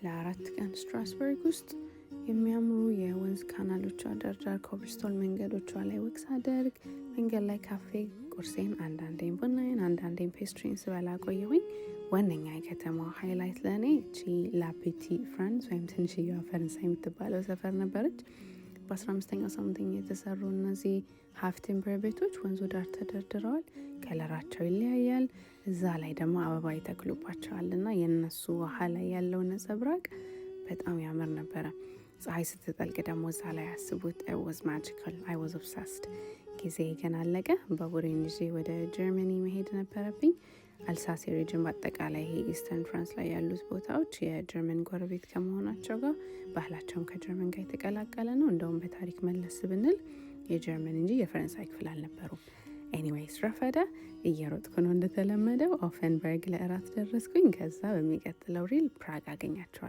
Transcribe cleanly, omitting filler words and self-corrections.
ለ4 ቀን ስትራስበርግ ውስጥ የሚያምሩ የወንዝ ካናሎቿ ዳርዳር ኮብልስቶን መንገዶቿ ላይ ወክ ሳደርግ መንገድ ላይ ካፌ ቁርሴን አንዳንዴም ቡናዬን አንዳንዴም ፔስትሪን ስበላ ቆየሁኝ። ዋነኛ የከተማዋ ሃይላይት ለእኔ እቺ ላፔቲ ፍራንስ ወይም ትንሽዬዋ ፈረንሳይ የምትባለው ሰፈር ነበረች። በ15ኛው ሳምንተኛ የተሰሩ እነዚህ ሀፍ ቲምበር ቤቶች ወንዙ ዳር ተደርድረዋል። ከለራቸው ይለያያል። እዛ ላይ ደግሞ አበባ ይተክሉባቸዋልና የነሱ ውሃ ላይ ያለው ነጸብራቅ በጣም ያምር ነበረ። ፀሐይ ስትጠልቅ ደግሞ እዛ ላይ አስቡት። it was magical. I was obsessed. ጊዜ ገና አለቀ። ባቡሬን ይዤ ወደ ጀርመኒ መሄድ ነበረብኝ። አልሳስ ሪጅን በአጠቃላይ ይሄ ኢስተርን ፍራንስ ላይ ያሉት ቦታዎች የጀርመን ጎረቤት ከመሆናቸው ጋር ባህላቸውም ከጀርመን ጋር የተቀላቀለ ነው። እንደውም በታሪክ መለስ ብንል የጀርመን እንጂ የፈረንሳይ ክፍል አልነበሩም። ኤኒዌይስ ረፈደ። እየሮጥኩ ነው እንደተለመደው። ኦፈንበርግ ለእራት ደረስኩኝ። ከዛ በሚቀጥለው ሪል ፕራግ አገኛቸዋል።